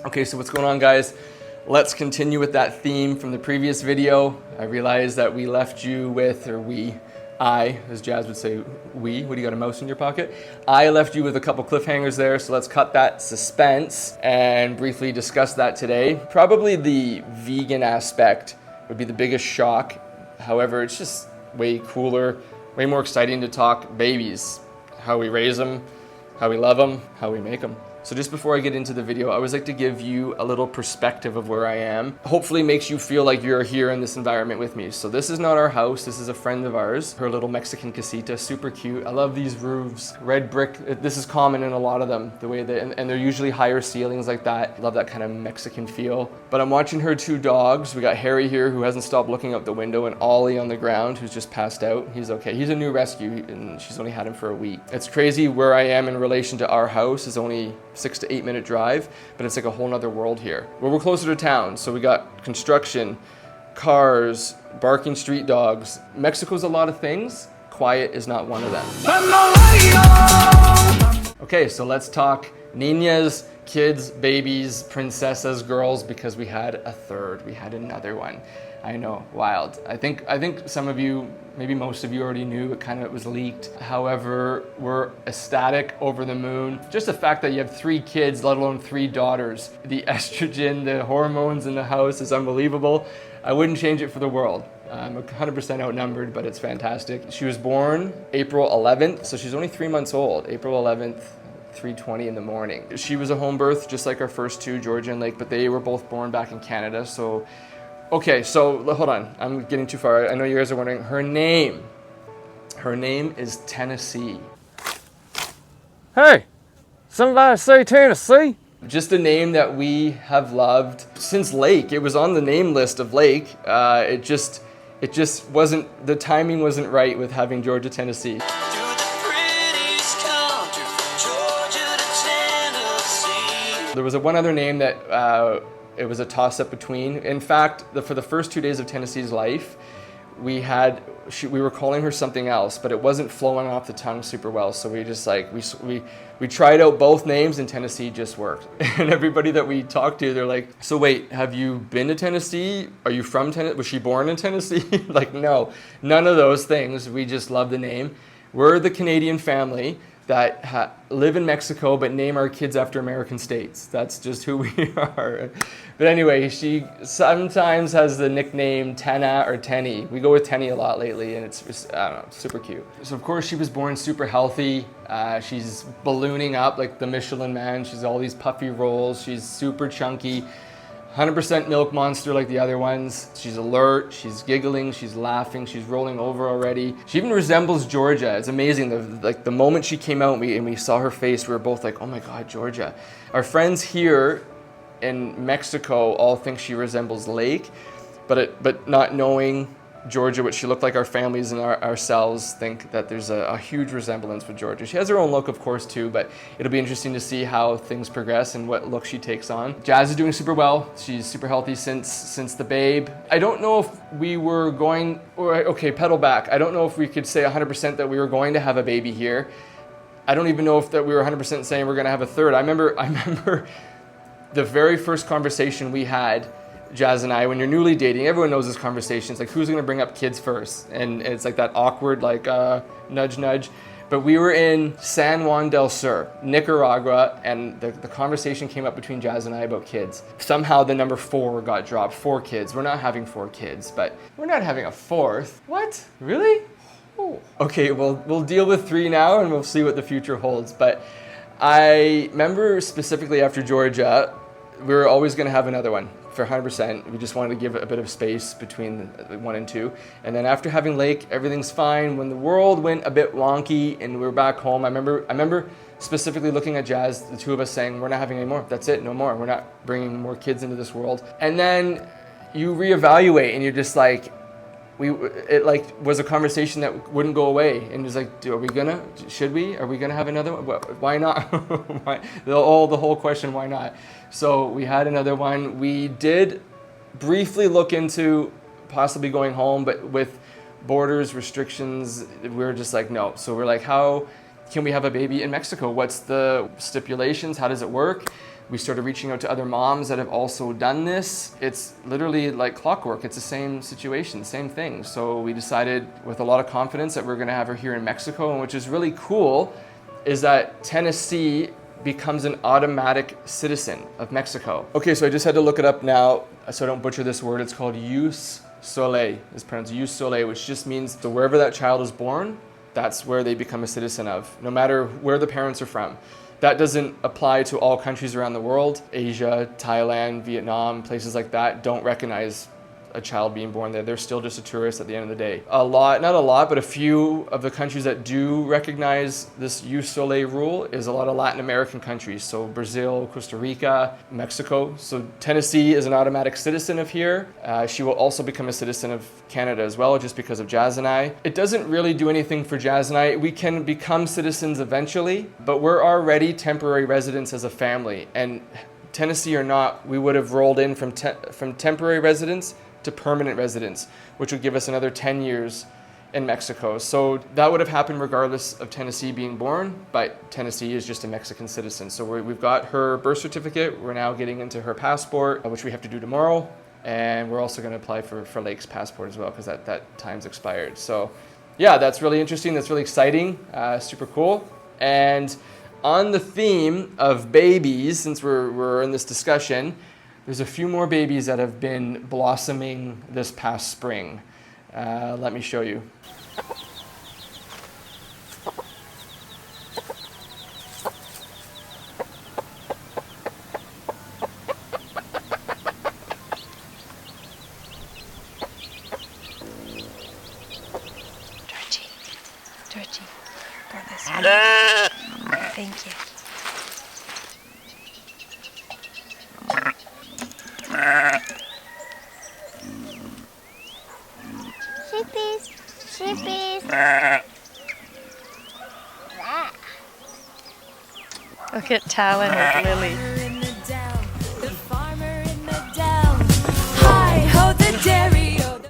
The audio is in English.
Okay, so what's going on, guys? Let's continue with that theme from the previous video. I realized that we left you with, or I, as Jazz would say, we. What, do you got a mouse in your pocket? I left you with a couple cliffhangers there, so let's cut that suspense and briefly discuss that today. Probably the vegan aspect would be the biggest shock. However, it's just way cooler, way more exciting to talk babies, how we raise them, how we love them, how we make them. So just before I get into the video, I always like to give you a little perspective of where I am. Hopefully makes you feel like you're here in this environment with me. So this is not our house, this is a friend of ours. Her little Mexican casita, super cute. I love these roofs, red brick. This is common in a lot of them, the way and they're usually higher ceilings like that. Love that kind of Mexican feel. But I'm watching her two dogs. We got Harry here, who hasn't stopped looking out the window, and Ollie on the ground, who's just passed out. He's okay. He's a new rescue, and she's only had him for a week. It's crazy where I am in relation to our house. Is only 6 to 8 minute drive, but it's like a whole nother world here. Well, we're closer to town, so we got construction, cars, barking street dogs. Mexico's a lot of things. Quiet is not one of them. Okay, so let's talk niñas, kids, babies, princesses, girls, because we had a third. We had another one. I know, wild. I think some of you, maybe most of you already knew it was leaked. However, we're ecstatic, over the moon. Just the fact that you have 3 kids, let alone 3 daughters. The estrogen, the hormones in the house is unbelievable. I wouldn't change it for the world. I'm 100% outnumbered, but it's fantastic. She was born April 11th, so she's only 3 months old. April 11th, 3:20 in the morning. She was a home birth, just like our first 2, Georgia and Lake, but they were both born back in Canada, so. Okay, so hold on, I'm getting too far. I know you guys are wondering, her name is Tennessee. Hey, somebody say Tennessee? Just a name that we have loved since Lake. It was on the name list of Lake. It just wasn't, the timing wasn't right with having Georgia, Tennessee. There was one other name that it was a toss-up between. In fact, for the first 2 days of Tennessee's life, we were calling her something else, but it wasn't flowing off the tongue super well. So we just we tried out both names, and Tennessee just worked. And everybody that we talked to, they're like, "So wait, have you been to Tennessee? Are you from Tennessee? Was she born in Tennessee?" Like, no, none of those things. We just love the name. We're the Canadian family that live in Mexico but name our kids after American states. That's just who we are. But anyway, she sometimes has the nickname Tenna or Tenny. We go with Tenny a lot lately, and it's just, I don't know, super cute. So of course she was born super healthy. She's ballooning up like the Michelin Man. She's all these puffy rolls. She's super chunky. 100% milk monster like the other ones. She's alert, she's giggling, she's laughing, she's rolling over already. She even resembles Georgia. It's amazing. The moment she came out and we saw her face, we were both like, oh my God, Georgia. Our friends here in Mexico all think she resembles Lake, but not knowing Georgia, what she looked like, our families and ourselves think that there's a huge resemblance with Georgia. She has her own look, of course, too, but it'll be interesting to see how things progress and what look she takes on. Jazz is doing super well. She's super healthy since the babe. I don't know if we were going, okay, pedal back. I don't know if we could say 100% that we were going to have a baby here. I don't even know if that we were 100% saying we're going to have a third. I remember the very first conversation we had, Jazz and I, when you're newly dating, everyone knows this conversation. It's like, who's going to bring up kids first? And it's like that awkward, nudge, nudge. But we were in San Juan del Sur, Nicaragua, and the conversation came up between Jazz and I about kids. Somehow the number 4 got dropped, 4 kids. We're not having 4 kids, but we're not having a 4th. What? Really? Oh. Okay, well, we'll deal with 3 now, and we'll see what the future holds. But I remember specifically after Georgia, we were always going to have another one. For 100%, we just wanted to give a bit of space between 1 and 2. And then after having Lake, everything's fine. When the world went a bit wonky and we were back home, I remember specifically looking at Jazz, the 2 of us saying, we're not having any more. That's it, no more. We're not bringing more kids into this world. And then you reevaluate and you're just like, it was a conversation that wouldn't go away, and it's like, are we gonna have another one? Why not? The whole question, why not? So we had another one. We did briefly look into possibly going home, but with borders restrictions, we were just like, no. So we're like, how can we have a baby in Mexico? What's the stipulations? How does it work? We started reaching out to other moms that have also done this. It's literally like clockwork. It's the same situation, same thing. So we decided with a lot of confidence that we're gonna have her here in Mexico, and which is really cool is that Tennessee becomes an automatic citizen of Mexico. Okay, so I just had to look it up now so I don't butcher this word. It's called jus soli. It's pronounced jus soli, which just means that wherever that child is born, that's where they become a citizen of, no matter where the parents are from. That doesn't apply to all countries around the world. Asia, Thailand, Vietnam, places like that don't recognize a child being born there. They're still just a tourist at the end of the day. Not a lot, but a few of the countries that do recognize this jus soli rule is a lot of Latin American countries. So Brazil, Costa Rica, Mexico. So Tennessee is an automatic citizen of here. She will also become a citizen of Canada as well, just because of Jazz and I. It doesn't really do anything for Jazz and I. We can become citizens eventually, but we're already temporary residents as a family. And Tennessee or not, we would have rolled in from temporary residence to permanent residence, which would give us another 10 years in Mexico. So that would have happened regardless of Tennessee being born, but Tennessee is just a Mexican citizen. So we've got her birth certificate. We're now getting into her passport, which we have to do tomorrow. And we're also gonna apply for Lake's passport as well, because that time's expired. So yeah, that's really interesting. That's really exciting, super cool. And on the theme of babies, since we're in this discussion, there's a few more babies that have been blossoming this past spring. Let me show you. Georgie, go this way. Thank you. Sheepies, sheepies. Look at Talon with Lily.